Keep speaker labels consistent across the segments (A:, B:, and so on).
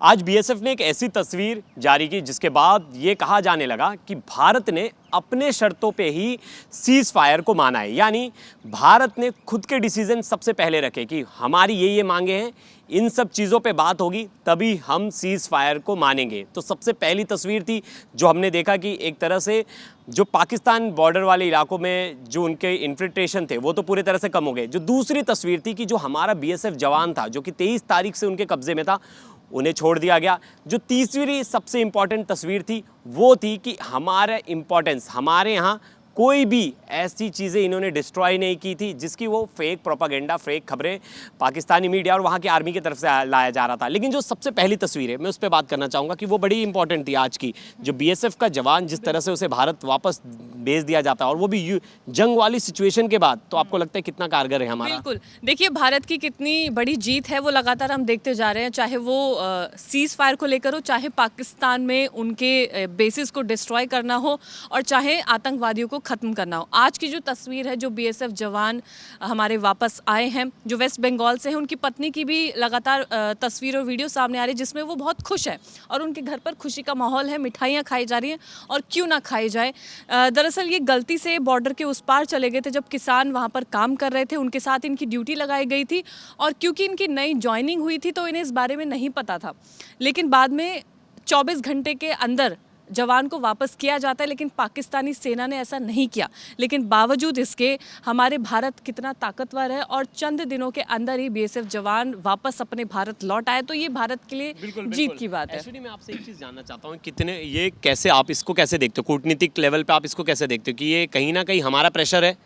A: आज बीएसएफ ने एक ऐसी तस्वीर जारी की जिसके बाद ये कहा जाने लगा कि भारत ने अपने शर्तों पे ही सीज फायर को माना है। यानी भारत ने खुद के डिसीजन सबसे पहले रखे कि हमारी ये मांगे हैं, इन सब चीज़ों पे बात होगी तभी हम सीज फायर को मानेंगे। तो सबसे पहली तस्वीर थी जो हमने देखा कि एक तरह से जो पाकिस्तान बॉर्डर वाले इलाकों में जो उनके इन्फिल्ट्रेशन थे वो तो पूरी तरह से कम हो गए। जो दूसरी तस्वीर थी कि जो हमारा बीएसएफ जवान था जो कि 23 तारीख से उनके कब्जे में था, उन्हें छोड़ दिया गया। जो तीसरी सबसे इंपॉर्टेंट तस्वीर थी वो थी कि हमारा इंपॉर्टेंस, हमारे यहाँ कोई भी ऐसी चीज़ें इन्होंने डिस्ट्रॉय नहीं की थी जिसकी वो फेक प्रोपागेंडा, फेक खबरें पाकिस्तानी मीडिया और वहाँ की आर्मी की तरफ से लाया जा रहा था। लेकिन जो सबसे पहली तस्वीर है मैं उस पर बात करना चाहूँगा कि वो बड़ी इंपॉर्टेंट थी आज की। जो बीएसएफ का जवान जिस तरह से उसे भारत वापस भेज दिया जाता है और वो भी जंग वाली सिचुएशन के बाद, तो आपको लगता है कितना कारगर है हमारा?
B: बिल्कुल, देखिए भारत की कितनी बड़ी जीत है वो लगातार हम देखते जा रहे हैं, चाहे वो सीज फायर को लेकर हो, चाहे पाकिस्तान में उनके बेसिस को डिस्ट्रॉय करना हो और चाहे आतंकवादियों को ख़त्म करना हो। आज की जो तस्वीर है, जो बीएसएफ जवान हमारे वापस आए हैं जो वेस्ट बंगाल से हैं, उनकी पत्नी की भी लगातार तस्वीर और वीडियो सामने आ रही है जिसमें वो बहुत खुश है और उनके घर पर खुशी का माहौल है, मिठाइयाँ खाई जा रही हैं और क्यों ना खाई जाए। दरअसल ये गलती से बॉर्डर के उस पार चले गए थे जब किसान वहाँ पर काम कर रहे थे, उनके साथ इनकी ड्यूटी लगाई गई थी और क्योंकि इनकी नई ज्वाइनिंग हुई थी तो इन्हें इस बारे में नहीं पता था। लेकिन बाद में 24 घंटे के अंदर जवान को वापस किया जाता है, लेकिन पाकिस्तानी सेना ने ऐसा नहीं किया। लेकिन बावजूद इसके हमारे भारत कितना ताकतवर है और चंद दिनों के अंदर ही बीएसएफ जवान वापस अपने भारत लौट आए, तो ये भारत के लिए जीत की बात है।
A: एक्चुअली मैं आपसे एक चीज़ जानना चाहता हूँ, कितने ये कैसे आप इसको कैसे देखते हो, कूटनीतिक लेवल पे आप इसको कैसे देखते हो कि ये कहीं ना कहीं हमारा प्रेशर है?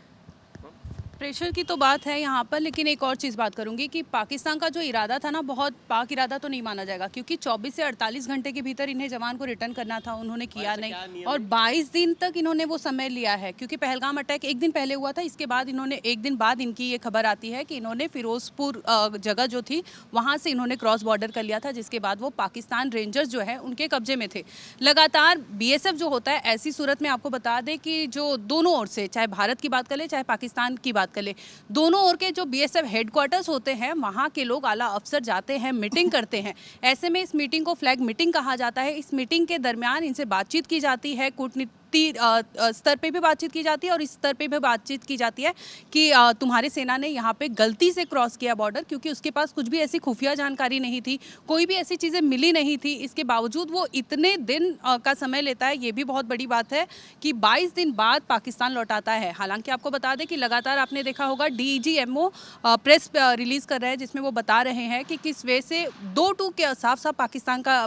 C: प्रेशर की तो बात है यहाँ पर, लेकिन एक और चीज़ बात करूँगी कि पाकिस्तान का जो इरादा था ना, बहुत पाक इरादा तो नहीं माना जाएगा, क्योंकि 24 से 48 घंटे के भीतर इन्हें जवान को रिटर्न करना था, उन्होंने किया नहीं और 22 दिन तक इन्होंने वो समय लिया है, क्योंकि पहलगाम अटैक एक दिन पहले हुआ था। इसके बाद इन्होंने एक दिन बाद इनकी ये खबर आती है कि इन्होंने फिरोजपुर जगह जो थी वहाँ से इन्होंने क्रॉस बॉर्डर कर लिया था, जिसके बाद वो पाकिस्तान रेंजर्स जो है उनके कब्जे में थे। लगातार बीएसएफ जो होता है, ऐसी सूरत में आपको बता दें कि जो दोनों ओर से, चाहे भारत की बात कर ले चाहे पाकिस्तान की बात कर ले, दोनों ओर के जो बीएसएफ हेडक्वार्टर्स होते हैं वहाँ के लोग, आला अफसर जाते हैं, मीटिंग करते हैं। ऐसे में इस मीटिंग को फ्लैग मीटिंग कहा जाता है। इस मीटिंग के दरमियान इनसे बातचीत की जाती है, कूटनीति स्तर पे भी बातचीत की जाती है और इस स्तर पे भी बातचीत की जाती है कि तुम्हारी सेना ने यहाँ पे गलती से क्रॉस किया बॉर्डर, क्योंकि उसके पास कुछ भी ऐसी खुफिया जानकारी नहीं थी, कोई भी ऐसी चीज़ें मिली नहीं थी। इसके बावजूद वो इतने दिन का समय लेता है, ये भी बहुत बड़ी बात है कि 22 दिन बाद पाकिस्तान लौटाता है। हालांकि आपको बता दें कि लगातार आपने देखा होगा डीजीएमओ प्रेस रिलीज़ कर रहे हैं जिसमें वो बता रहे हैं कि किस वे से 2-2 के साफ साफ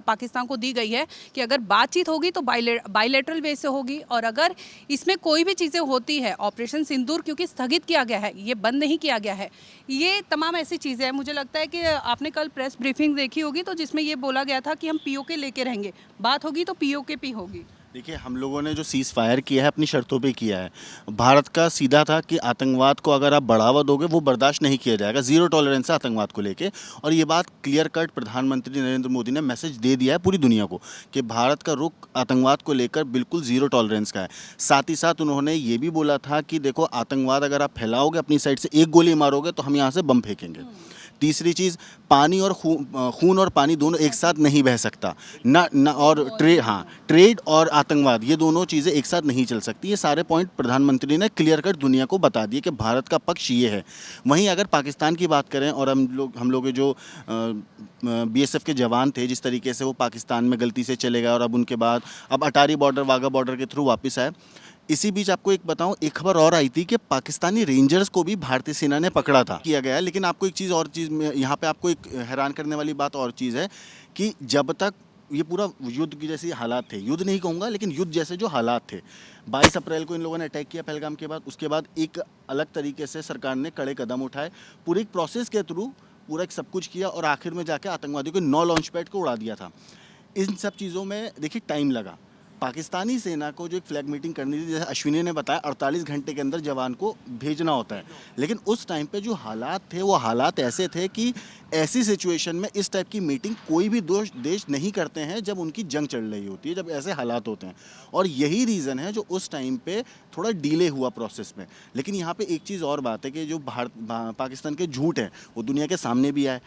C: पाकिस्तान को दी गई है कि अगर बातचीत होगी तो बायलैटरल वे से होगी, और अगर इसमें कोई भी चीज़ें होती है, ऑपरेशन सिंदूर क्योंकि स्थगित किया गया है, ये बंद नहीं किया गया है, ये तमाम ऐसी चीज़ें हैं। मुझे लगता है कि आपने कल प्रेस ब्रीफिंग देखी होगी तो जिसमें ये बोला गया था कि हम पीओके लेके रहेंगे, बात होगी तो पीओके पे होगी।
D: देखिए, हम लोगों ने जो सीज़ फायर किया है अपनी शर्तों पे किया है। भारत का सीधा था कि आतंकवाद को अगर आप बढ़ावा दोगे वो बर्दाश्त नहीं किया जाएगा, ज़ीरो टॉलरेंस है आतंकवाद को लेके। और ये बात क्लियर कट प्रधानमंत्री नरेंद्र मोदी ने मैसेज दे दिया है पूरी दुनिया को कि भारत का रुख आतंकवाद को लेकर बिल्कुल ज़ीरो टॉलरेंस का है। साथ ही साथ उन्होंने ये भी बोला था कि देखो, आतंकवाद अगर आप फैलाओगे, अपनी साइड से एक गोली मारोगे तो हम यहाँ से बम फेंकेंगे। तीसरी चीज़, पानी और खून और पानी दोनों एक साथ नहीं बह सकता ना और ट्रेड और आतंकवाद, ये दोनों चीज़ें एक साथ नहीं चल सकती। ये सारे पॉइंट प्रधानमंत्री ने क्लियर कर दुनिया को बता दिए कि भारत का पक्ष ये है। वहीं अगर पाकिस्तान की बात करें और हम लोग जो बीएसएफ के जवान थे, जिस तरीके से वो पाकिस्तान में गलती से चले गए और अब उनके बाद अब अटारी बॉर्डर, वाघा बॉर्डर के थ्रू वापस आए। इसी बीच आपको एक बताऊं, एक खबर और आई थी कि पाकिस्तानी रेंजर्स को भी भारतीय सेना ने पकड़ा था, किया गया है। लेकिन आपको एक चीज़ और चीज़ में यहाँ पे आपको एक हैरान करने वाली बात और चीज़ है कि जब तक ये पूरा युद्ध की जैसी हालात थे, युद्ध नहीं कहूँगा लेकिन युद्ध जैसे जो हालात थे, 22 अप्रैल को इन लोगों ने अटैक किया पहलगाम के बाद, उसके बाद एक अलग तरीके से सरकार ने कड़े कदम उठाए, पूरे एक प्रोसेस के थ्रू पूरा एक सब कुछ किया और आखिर में जाके आतंकवादियों के 9 लॉन्च पैड को उड़ा दिया था। इन सब चीज़ों में देखिए टाइम लगा। पाकिस्तानी सेना को जो एक फ्लैग मीटिंग करनी थी, जैसे अश्विनी ने बताया, 48 घंटे के अंदर जवान को भेजना होता है। लेकिन उस टाइम पे जो हालात थे वो हालात ऐसे थे कि ऐसी सिचुएशन में इस टाइप की मीटिंग कोई भी देश नहीं करते हैं जब उनकी जंग चल रही होती है, जब ऐसे हालात होते हैं। और यही रीज़न है जो उस टाइम पे थोड़ा डिले हुआ प्रोसेस में। लेकिन यहाँ पे एक चीज़ और बात है कि जो पाकिस्तान के झूठ हैं वो दुनिया के सामने भी आए।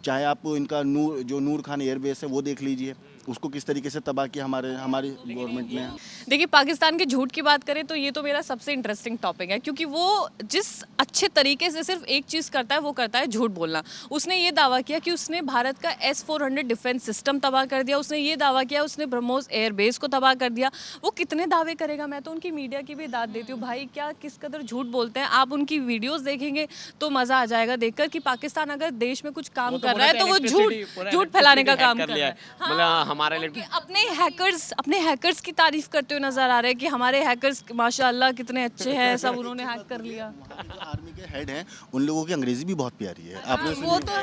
D: चाहे आप इनका नूर खान एयरबेस है वो देख लीजिए, उसको किस तरीके से तबाह किया हमारी गवर्नमेंट ने।
B: देखिए, पाकिस्तान के झूठ की बात करें तो ये तो मेरा सबसे इंटरेस्टिंग टॉपिक है, क्योंकि वो जिस अच्छे तरीके से सिर्फ एक चीज़ करता है वो करता है झूठ बोलना। उसने ये दावा किया कि उसने भारत का S-400 डिफेंस सिस्टम तबाह कर दिया, उसने ये दावा किया उसने ब्रह्मोस एयरबेस को तबाह कर दिया। वो कितने दावे करेगा? मैं तो उनकी मीडिया की भी दाद देती हूँ, भाई क्या किस कदर झूठ बोलते हैं। आप उनकी वीडियोज़ देखेंगे तो मज़ा आ जाएगा देखकर कि पाकिस्तान अगर देश में कुछ काम कर रहा है तो वो झूठ फैलाने का काम कर रहा है।
A: मतलब हमारा
B: कि अपने हैकर्स की तारीफ करते हुए नजर आ रहे हैं कि हमारे हैकर्स माशाल्लाह कितने अच्छे हैं, सब उन्होंने हैक कर लिया।
D: आर्मी के हेड हैं, उन लोगों की अंग्रेजी भी बहुत प्यारी है, आपने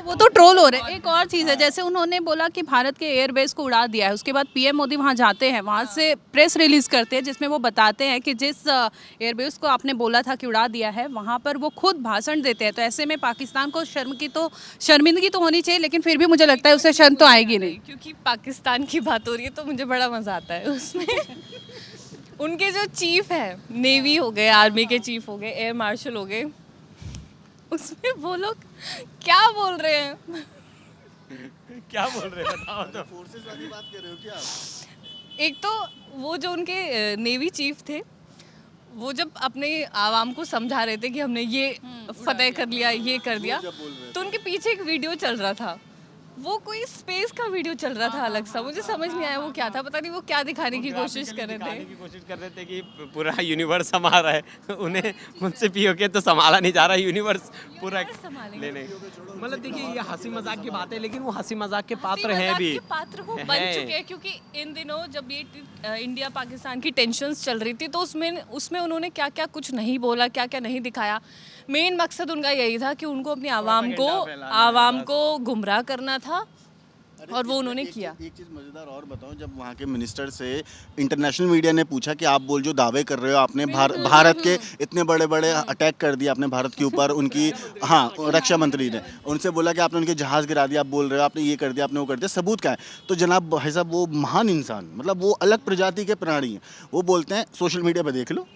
C: वो तो ट्रोल हो रहे हैं। एक और चीज़ है, जैसे उन्होंने बोला कि भारत के एयरबेस को उड़ा दिया है, उसके बाद पीएम मोदी वहाँ जाते हैं, वहाँ से प्रेस रिलीज करते हैं जिसमें वो बताते हैं कि जिस एयरबेस को आपने बोला था कि उड़ा दिया है वहाँ पर वो खुद भाषण देते हैं। तो ऐसे में पाकिस्तान को शर्मिंदगी तो होनी चाहिए, लेकिन फिर भी मुझे लगता है उसे शर्म तो आएगी नहीं।
B: क्योंकि पाकिस्तान की बात हो रही है तो मुझे बड़ा मज़ा आता है उसमें। उनके जो चीफ है, नेवी हो गए, आर्मी के चीफ हो गए, एयर मार्शल हो गए, उसमें वो लोग क्या बोल रहे हैं?
A: क्या बोल रहे हैं बताओ तो।
D: फोर्सेस वाली बात कर रहे हो क्या आप?
B: एक तो वो जो उनके नेवी चीफ थे, वो जब अपने आवाम को समझा रहे थे कि हमने ये फतेह कर लिया, ये कर दिया, तो उनके पीछे एक वीडियो चल रहा था, वो कोई स्पेस का वीडियो चल रहा था अलग सा, मुझे समझ नहीं आया वो क्या था। पता नहीं वो क्या दिखाने की कोशिश कर रहे थे।
A: कोशिश कर रहे थे कि पूरा यूनिवर्स हमारा है, उन्हें मुझसे पीओके तो संभाला नहीं जा रहा, यूनिवर्स पूरा लेने। मतलब देखिए ये हंसी मजाक की बात है, लेकिन वो हंसी मजाक के पात्र हैं भी,
B: पात्र वो बन चुके हैं। क्योंकि इन दिनों जब ये इंडिया पाकिस्तान की टेंशन्स चल रही थी तो उसमें उन्होंने क्या क्या कुछ नहीं बोला, क्या क्या नहीं दिखाया। मेन मकसद उनका यही था कि उनको अपनी आवाम को गुमराह करना था, और वो उन्होंने किया।
D: एक चीज़ मज़ेदार और बताऊं, जब वहाँ के मिनिस्टर से इंटरनेशनल मीडिया ने पूछा कि आप बोल जो दावे कर रहे हो, आपने भारत के इतने बड़े बड़े अटैक कर दिया आपने भारत के ऊपर, उनकी रक्षा मंत्री ने उनसे बोला कि आपने उनके जहाज़ गिरा दिया, आप बोल रहे हो आपने ये कर दिया, आपने वो कर दिया, सबूत क्या है? तो जनाब भाई साहब वो महान इंसान, मतलब वो अलग प्रजाति के प्राणी हैं, वो बोलते हैं सोशल मीडिया पर देख लो,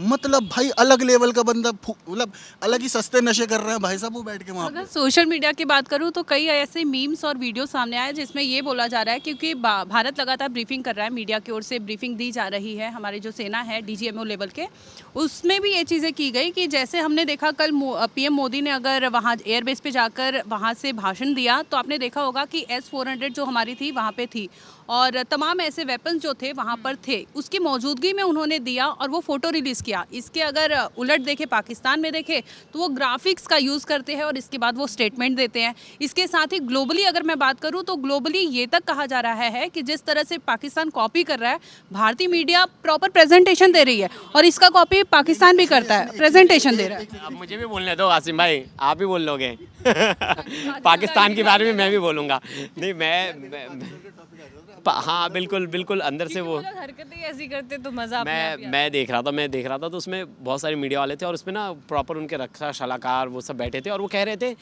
D: मतलब भाई अलग लेवल का बंदा, मतलब अलग ही सस्ते नशे कर रहे हैं भाई साहब वो बैठ के वहाँ।
C: अगर सोशल मीडिया की बात करूँ तो कई ऐसे मीम्स और वीडियो सामने आए जिसमें ये बोला जा रहा है, क्योंकि भारत लगातार ब्रीफिंग कर रहा है, मीडिया की ओर से ब्रीफिंग दी जा रही है, हमारी जो सेना है DGMO लेवल के, उसमें भी ये चीज़ें की गई कि जैसे हमने देखा कल PM मोदी ने अगर वहाँ एयरबेस पे जाकर वहाँ से भाषण दिया तो आपने देखा होगा कि S-400 जो हमारी थी वहाँ पे थी, और तमाम ऐसे वेपन्स जो थे वहाँ पर थे, उसकी मौजूदगी में उन्होंने दिया और वो फ़ोटो रिलीज़ किया। इसके अगर उलट देखें, पाकिस्तान में देखें तो वो ग्राफिक्स का यूज़ करते हैं और इसके बाद वो स्टेटमेंट देते हैं। इसके साथ ही ग्लोबली अगर मैं बात करूँ तो ग्लोबली ये तक कहा जा रहा है कि जिस तरह से पाकिस्तान कॉपी कर रहा है, भारतीय मीडिया प्रॉपर प्रेजेंटेशन दे रही है और इसका कॉपी पाकिस्तान भी करता है, प्रेजेंटेशन दे रहा है।
A: अब मुझे भी बोलने दो आसिम भाई, आप भी बोल लोगे। पाकिस्तान के बारे में मैं भी बोलूँगा। नहीं हाँ बिल्कुल बिल्कुल, अंदर से वो
B: हरकतें ऐसी करते तो मज़ा
A: मैं देख रहा था तो उसमें बहुत सारे मीडिया वाले थे और उसमें ना प्रॉपर उनके रक्षा सलाहकार वो सब बैठे थे और वो कह रहे थे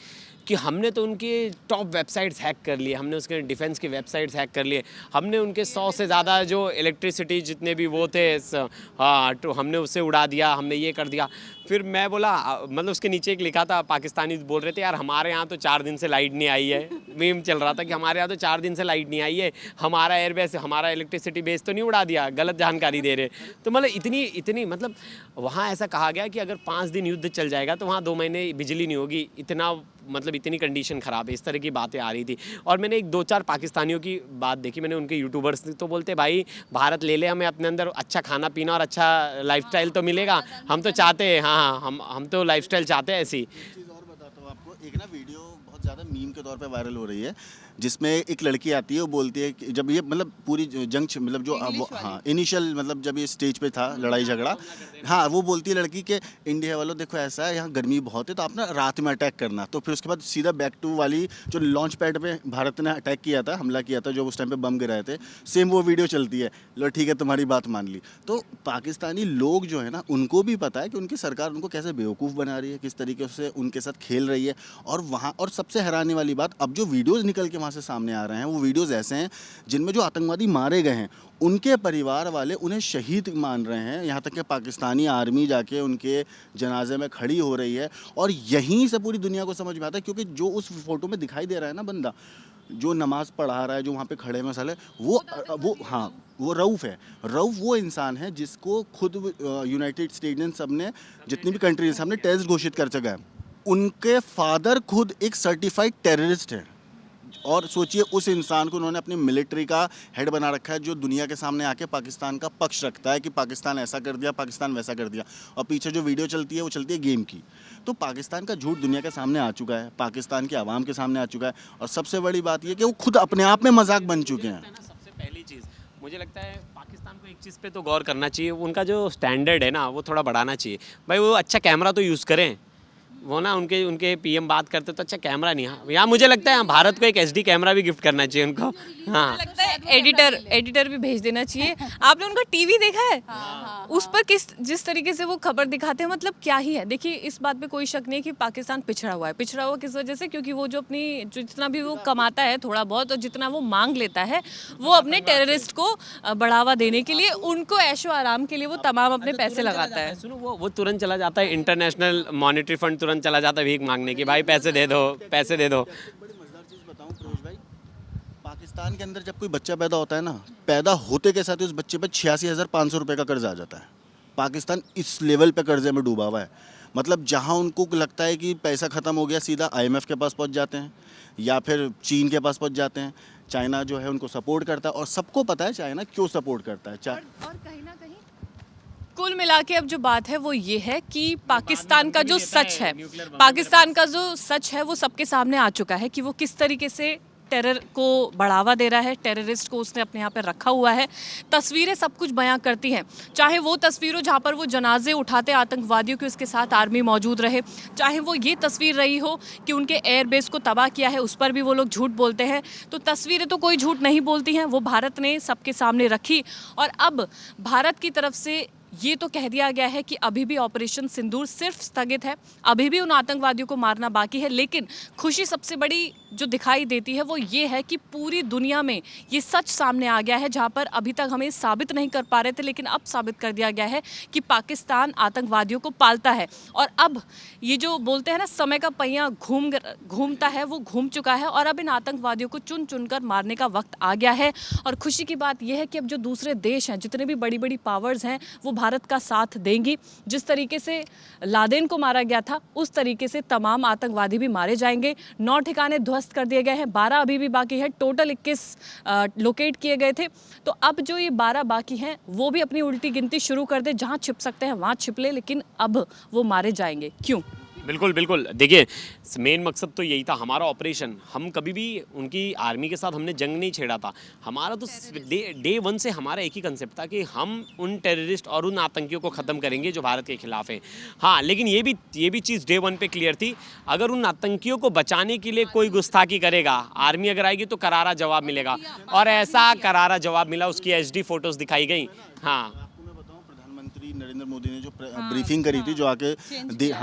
A: कि हमने तो उनके टॉप वेबसाइट्स हैक कर लिए, हमने उसके डिफेंस की वेबसाइट्स हैक कर लिए, हमने उनके 100 से ज़्यादा जो इलेक्ट्रिसिटी जितने भी वो थे हाँ तो हमने उससे उड़ा दिया, हमने ये कर दिया। फिर मैं बोला, मतलब उसके नीचे एक लिखा था, पाकिस्तानी बोल रहे थे यार हमारे यहाँ तो 4 दिन से लाइट नहीं आई है, मीम चल रहा था कि हमारे यहाँ तो 4 दिन से लाइट नहीं आई है, हमारा एयरबेस हमारा इलेक्ट्रिसिटी बेस तो नहीं उड़ा दिया, गलत जानकारी दे रहे। तो मतलब इतनी मतलब वहाँ ऐसा कहा गया कि अगर 5 दिन युद्ध चल जाएगा तो वहाँ 2 महीने बिजली नहीं होगी, इतना मतलब इतनी कंडीशन ख़राब है, इस तरह की बातें आ रही थी। और मैंने एक 2-4 पाकिस्तानियों की बात देखी, मैंने उनके यूट्यूबर्स तो बोलते भाई भारत ले ले, हमें अपने अंदर अच्छा खाना पीना और अच्छा लाइफस्टाइल तो मिलेगा, हम तो चाहते हैं, हाँ हम तो लाइफस्टाइल चाहते हैं ऐसी।
D: चीज़ और बताता हूँ आपको, एक ना वीडियो बहुत ज़्यादा मीम के तौर पे वायरल हो रही है जिसमें एक लड़की आती है, वो बोलती है कि जब ये मतलब पूरी जंग मतलब जो हाँ इनिशियल मतलब जब ये स्टेज पे था लड़ाई झगड़ा, हाँ वो बोलती है लड़की के इंडिया वालों देखो ऐसा है, यहाँ गर्मी बहुत है तो आप ना रात में अटैक करना। तो फिर उसके बाद सीधा बैक टू वाली जो लॉन्च पैड पे भारत ने अटैक किया था, हमला किया था, जो उस टाइम पे बम गिराए थे, सेम वो वीडियो चलती है। लो ठीक है तुम्हारी बात मान ली। तो पाकिस्तानी लोग जो है ना उनको भी पता है कि उनकी सरकार उनको कैसे बेवकूफ़ बना रही है, किस तरीके से उनके साथ खेल रही है। और वहाँ और सबसे हैरानी वाली बात, अब जो वीडियोज़ निकल के वहाँ से सामने आ रहे हैं, वो वीडियोज़ ऐसे हैं जिनमें जो आतंकवादी मारे गए हैं उनके परिवार वाले उन्हें शहीद मान रहे हैं। यहाँ तक कि पाकिस्तानी आर्मी जाके उनके जनाजे में खड़ी हो रही है, और यहीं से पूरी दुनिया को समझ में आता है, क्योंकि जो उस फोटो में दिखाई दे रहा है ना बंदा जो नमाज पढ़ा रहा है, जो वहाँ पे खड़े में साले, वो हाँ वो रऊफ़ है। रऊफ़ वो इंसान है जिसको खुद यूनाइटेड स्टेट्स ने सबने, जितनी भी कंट्रीज सबने टेररिस्ट घोषित कर चुका है। उनके फादर खुद एक सर्टिफाइड टेररिस्ट है, और सोचिए उस इंसान को उन्होंने अपनी मिलिट्री का हेड बना रखा है, जो दुनिया के सामने आके पाकिस्तान का पक्ष रखता है कि पाकिस्तान ऐसा कर दिया, पाकिस्तान वैसा कर दिया, और पीछे जो वीडियो चलती है वो चलती है गेम की। तो पाकिस्तान का झूठ दुनिया के सामने आ चुका है, पाकिस्तान की आवाम के सामने आ चुका है, और सबसे बड़ी बात यह कि वो खुद अपने आप में मजाक बन चुके हैं।
A: सबसे पहली चीज़ मुझे लगता है पाकिस्तान को एक चीज़ पे तो गौर करना चाहिए, उनका जो स्टैंडर्ड है ना वो थोड़ा बढ़ाना चाहिए। भाई वो अच्छा कैमरा तो यूज़ करें, वो ना उनके पीएम बात करते तो अच्छा कैमरा नहीं। हाँ यहाँ मुझे लगता है भारत को एक एचडी कैमरा भी गिफ्ट करना चाहिए उनको। हाँ
B: लगता है एडिटर भी भेज देना चाहिए। आपने उनका टीवी देखा है? उस पर जिस तरीके से वो खबर दिखाते हैं, मतलब क्या ही है। देखिए इस बात पे कोई शक नहीं है कि पाकिस्तान पिछड़ा हुआ है। पिछड़ा हुआ किस वजह से? क्योंकि वो जो जितना भी वो कमाता है थोड़ा बहुत, और जितना वो मांग लेता है वो अपने टेररिस्ट को बढ़ावा देने के लिए, उनको ऐशो आराम के लिए वो तमाम अपने पैसे लगाता है।
A: सुनो वो तुरंत चला जाता है इंटरनेशनल मॉनेटरी फंड, तुरंत चला जाता है भीख मांगने की, भाई पैसे दे दो पैसे दे दो।
D: बड़ी मजेदार चीज़ बताऊं फिरोज भाई, पाकिस्तान के अंदर जब कोई बच्चा पैदा होता है ना, पैदा होते के साथ ही उस बच्चे पर 86,500 रुपये का कर्ज आ जाता है। पाकिस्तान इस लेवल पे कर्जे में डूबा हुआ है। मतलब जहां उनको लगता है कि पैसा ख़त्म हो गया, सीधा IMF के पास पहुंच जाते हैं, या फिर चीन के पास पहुंच जाते हैं। चाइना जो है उनको सपोर्ट करता है, और सबको पता है चाइना क्यों सपोर्ट करता है।
B: और कहीं ना कहीं कुल मिला के अब जो बात है वो ये है कि पाकिस्तान का जो सच है, पाकिस्तान का जो सच है वो सबके सामने आ चुका है कि वो किस तरीके से टेरर को बढ़ावा दे रहा है, टेररिस्ट को उसने अपने यहाँ पे रखा हुआ है। तस्वीरें सब कुछ बयां करती हैं, चाहे वो तस्वीर हो जहाँ पर वो जनाजे उठाते आतंकवादियों के, उसके साथ आर्मी मौजूद रहे, चाहे वो ये तस्वीर रही हो कि उनके एयरबेस को तबाह किया है, उस पर भी वो लोग झूठ बोलते हैं। तो तस्वीरें तो कोई झूठ नहीं बोलती हैं, वो भारत ने सबके सामने रखी। और अब भारत की तरफ से ये तो कह दिया गया है कि अभी भी ऑपरेशन सिंदूर सिर्फ स्थगित है, अभी भी उन आतंकवादियों को मारना बाकी है। लेकिन खुशी सबसे बड़ी जो दिखाई देती है वो ये है कि पूरी दुनिया में ये सच सामने आ गया है, जहाँ पर अभी तक हमें साबित नहीं कर पा रहे थे, लेकिन अब साबित कर दिया गया है कि पाकिस्तान आतंकवादियों को पालता है। और अब ये जो बोलते हैं ना समय का पहिया घूमता है, वो घूम चुका है, और अब इन आतंकवादियों को चुन चुन कर मारने का वक्त आ गया है। और खुशी की बात यह है कि अब जो दूसरे देश हैं, जितने भी बड़ी बड़ी पावर्स हैं, वो भारत का साथ देंगी। जिस तरीके से लादेन को मारा गया था, उस तरीके से तमाम आतंकवादी भी मारे जाएंगे। 9 ठिकाने ध्वस्त कर दिए गए हैं, 12 अभी भी बाकी है, टोटल 21 लोकेट किए गए थे। तो अब जो ये 12 बाकी हैं वो भी अपनी उल्टी गिनती शुरू कर दे, जहां छिप सकते हैं वहां छिप ले, लेकिन अब वो मारे जाएंगे। क्यों?
A: बिल्कुल बिल्कुल, देखिए मेन मकसद तो यही था हमारा ऑपरेशन। हम कभी भी उनकी आर्मी के साथ हमने जंग नहीं छेड़ा था। हमारा तो डे 1 से हमारा एक ही कंसेप्ट था कि हम उन टेररिस्ट और उन आतंकियों को ख़त्म करेंगे जो भारत के खिलाफ है। हाँ, लेकिन ये भी चीज़ डे 1 पे क्लियर थी, अगर उन आतंकियों को बचाने के लिए कोई गुस्ताखी करेगा, आर्मी अगर आएगी तो करारा जवाब मिलेगा, और ऐसा करारा जवाब मिला। उसकी HD फोटोज़ दिखाई गई। हाँ,
D: प्रधानमंत्री नरेंद्र मोदी ने जो ब्रीफिंग करी थी, जो आके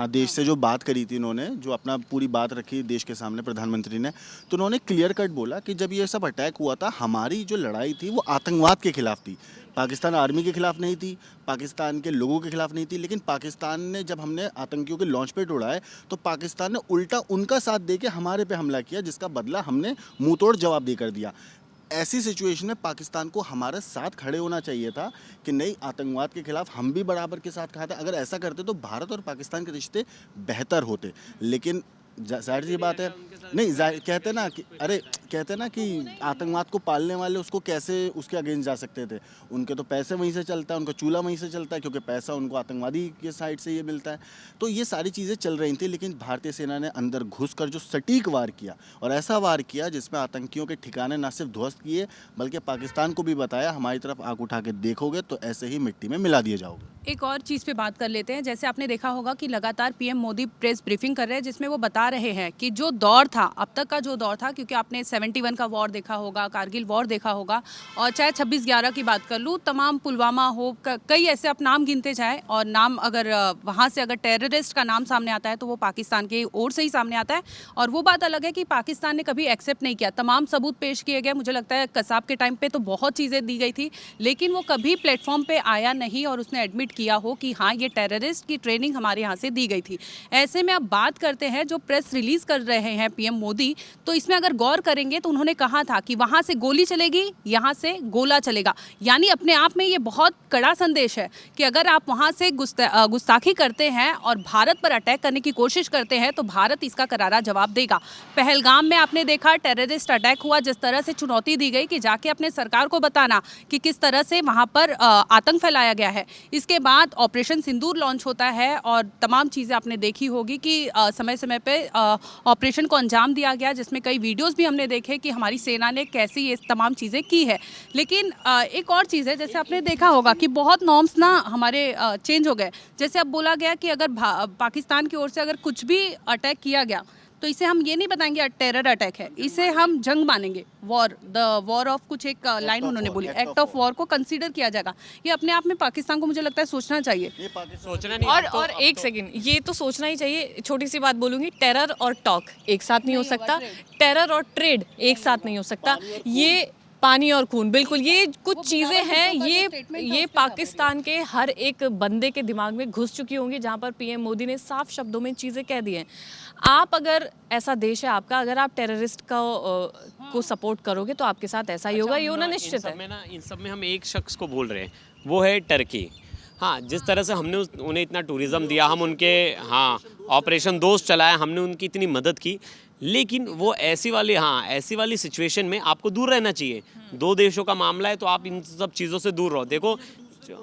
D: देश से जो बात करी थी, इन्होंने जो अपना पूरी बात रखी देश के सामने प्रधानमंत्री ने, तो उन्होंने क्लियर कट बोला कि जब ये सब अटैक हुआ था, हमारी जो लड़ाई थी वो आतंकवाद के खिलाफ थी। पाकिस्तान आर्मी के खिलाफ नहीं थी, पाकिस्तान के लोगों के खिलाफ नहीं थी। लेकिन पाकिस्तान ने जब हमने आतंकियों के लॉन्च पैड उड़ाए तो पाकिस्तान ने उल्टा उनका साथ दे के हमारे पे हमला किया, जिसका बदला हमने मुंह तोड़ जवाब देकर दिया। ऐसी सिचुएशन में पाकिस्तान को हमारे साथ खड़े होना चाहिए था कि नहीं, आतंकवाद के खिलाफ हम भी बराबर के साथ खड़ा था। अगर ऐसा करते तो भारत और पाकिस्तान के रिश्ते बेहतर होते। लेकिन जाहिर सी बात है, नहीं कहते ना कि आतंकवाद को पालने वाले उसको कैसे उसके अगेंस्ट जा सकते थे। उनके तो पैसे वहीं से चलता है, उनका चूल्हा वहीं से चलता है, क्योंकि पैसा उनको आतंकवादी के साइड से ये मिलता है। तो ये सारी चीज़ें चल रही थी, लेकिन भारतीय सेना ने अंदर घुसकर जो सटीक वार किया, और ऐसा वार किया जिसमें आतंकियों के ठिकाने ना सिर्फ ध्वस्त किए, बल्कि पाकिस्तान को भी बताया हमारी तरफ आग उठा के देखोगे तो ऐसे ही मिट्टी में मिला दिए जाओगे।
C: एक और चीज़ पे बात कर लेते हैं। जैसे आपने देखा होगा कि लगातार PM मोदी प्रेस ब्रीफिंग कर रहे हैं, जिसमें वो बता रहे हैं कि जो दौर था, अब तक का जो दौर था, क्योंकि आपने 71 का वॉर देखा होगा, कारगिल वॉर देखा होगा, और चाहे 26/11 की बात कर लूँ, तमाम पुलवामा हो, कई ऐसे आप नाम गिनते जाएँ, और नाम अगर वहाँ से अगर टेररिस्ट का नाम सामने आता है तो वो पाकिस्तान की ओर से ही सामने आता है। और वो बात अलग है कि पाकिस्तान ने कभी एक्सेप्ट नहीं किया, तमाम सबूत पेश किए गए। मुझे लगता है कसाब के टाइम पे तो बहुत चीज़ें दी गई थी, लेकिन वो कभी प्लेटफॉर्म पे आया नहीं और उसने एडमिट किया हो कि हाँ, ये टेररिस्ट की ट्रेनिंग हमारे यहाँ से दी गई थी। ऐसे में अब बात करते हैं जो प्रेस रिलीज कर रहे हैं पीएम मोदी, तो इसमें अगर गौर करेंगे तो उन्होंने कहा था कि वहाँ से गोली चलेगी, यहाँ से गोला चलेगा। यानी अपने आप में ये बहुत कड़ा संदेश है कि अगर आप वहाँ से गुस्ताखी करते हैं और भारत पर अटैक करने की कोशिश करते हैं तो भारत इसका करारा जवाब देगा। पहलगाम में आपने देखा टेररिस्ट अटैक हुआ, जिस तरह से चुनौती दी गई कि जाके अपने सरकार को बताना कि किस तरह से वहाँ पर आतंक फैलाया गया है। इसके बाद ऑपरेशन सिंदूर लॉन्च होता है और तमाम चीज़ें आपने देखी होगी कि समय समय पे ऑपरेशन को अंजाम दिया गया, जिसमें कई वीडियोस भी हमने देखे कि हमारी सेना ने कैसी ये तमाम चीज़ें की है। लेकिन एक और चीज़ है, जैसे आपने देखा होगा कि बहुत नॉर्म्स ना हमारे चेंज हो गए। जैसे अब बोला गया कि अगर पाकिस्तान की ओर से अगर कुछ भी अटैक किया गया तो इसे हम ये नहीं बताएंगे टेरर अटैक है, इसे हम जंग मानेंगे, वॉर, द वॉर ऑफ कुछ एक लाइन उन्होंने बोली, एक्ट ऑफ वॉर को कंसीडर किया जाएगा। ये अपने आप में पाकिस्तान को मुझे लगता है सोचना चाहिए।
A: सोचना नहीं,
B: और एक सेकंड, ये तो सोचना ही चाहिए। छोटी सी बात बोलूंगी, टेरर और टॉक एक साथ नहीं हो सकता, टेरर और ट्रेड एक साथ नहीं हो सकता। ये पानी और खून, बिल्कुल, ये कुछ चीज़ें हैं, ये पाकिस्तान के हर एक बंदे के दिमाग में घुस चुकी होंगी, जहाँ पर पीएम मोदी ने साफ शब्दों में चीज़ें कह दी हैं। आप अगर, ऐसा देश है आपका, अगर आप टेररिस्ट को सपोर्ट करोगे तो आपके साथ ऐसा ही होगा, ये होना निश्चित है।
A: इन सब में हम एक शख्स को बोल रहे हैं, वो है टर्की। हाँ, जिस तरह से हमने उन्हें इतना टूरिज़्म दिया, हम उनके, हाँ, ऑपरेशन दोस्त चलाया, हमने उनकी इतनी मदद की, लेकिन वो ऐसी वाली सिचुएशन में आपको दूर रहना चाहिए। दो देशों का मामला है तो आप इन सब चीज़ों से दूर रहो। देखो,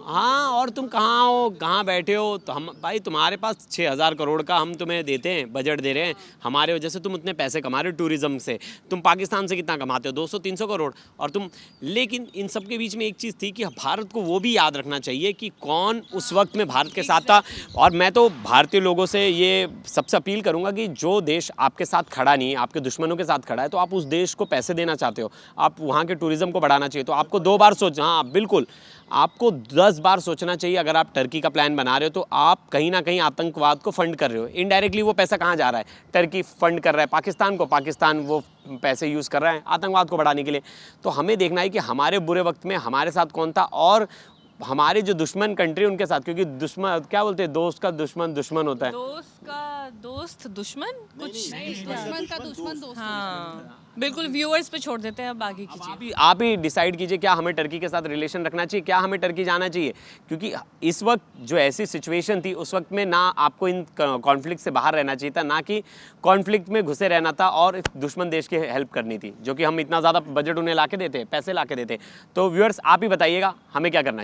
A: हाँ, और तुम कहाँ हो, कहाँ बैठे हो, तो हम, भाई तुम्हारे पास 6,000 करोड़ का हम तुम्हें देते हैं, बजट दे रहे हैं, हमारे वजह से तुम उतने पैसे कमा रहे हो टूरिज़्म से। तुम पाकिस्तान से कितना कमाते हो, 200-300 करोड़, और तुम, लेकिन इन सब के बीच में एक चीज़ थी कि भारत को वो भी याद रखना चाहिए कि कौन उस वक्त में भारत के साथ था। और मैं तो भारतीय लोगों से ये सबसे अपील करूँगा कि जो देश आपके साथ खड़ा नहीं है, आपके दुश्मनों के साथ खड़ा है, तो आप उस देश को पैसे देना चाहते हो, आप वहाँ के टूरिज़्म को बढ़ाना चाहिए, तो आपको 2 बार हाँ बिल्कुल, आपको 10 बार सोचना चाहिए। अगर आप टर्की का प्लान बना रहे हो तो आप कहीं ना कहीं आतंकवाद को फंड कर रहे हो। इनडायरेक्टली वो पैसा कहाँ जा रहा है, टर्की फंड कर रहा है पाकिस्तान को, पाकिस्तान वो पैसे यूज़ कर रहा है आतंकवाद को बढ़ाने के लिए। तो हमें देखना है कि हमारे बुरे वक्त में हमारे साथ कौन था, और हमारे जो दुश्मन कंट्री उनके साथ, क्योंकि दुश्मन, क्या बोलते हैं, दोस्त का दुश्मन दुश्मन होता है।
B: दोस्त का दोस्त दुश्मन, कुछ
C: दुश्मन का दुश्मन दोस्त।
B: हाँ, बिल्कुल, व्यूअर्स पे छोड़ देते हैं, अब आगे कीजिए।
A: आप ही डिसाइड कीजिए, क्या हमें टर्की के साथ रिलेशन रखना चाहिए, क्या हमें टर्की जाना चाहिए। क्योंकि इस वक्त जो ऐसी सिचुएशन थी, उस वक्त में ना आपको इन कॉन्फ्लिक्ट से बाहर रहना चाहिए था, ना कि कॉन्फ्लिक्ट में घुसे रहना था और दुश्मन देश की हेल्प करनी थी, जो कि हम इतना ज़्यादा बजट उन्हें ला के देते, पैसे ला के देते। तो व्यूअर्स, आप ही बताइएगा हमें क्या करना चाहिए।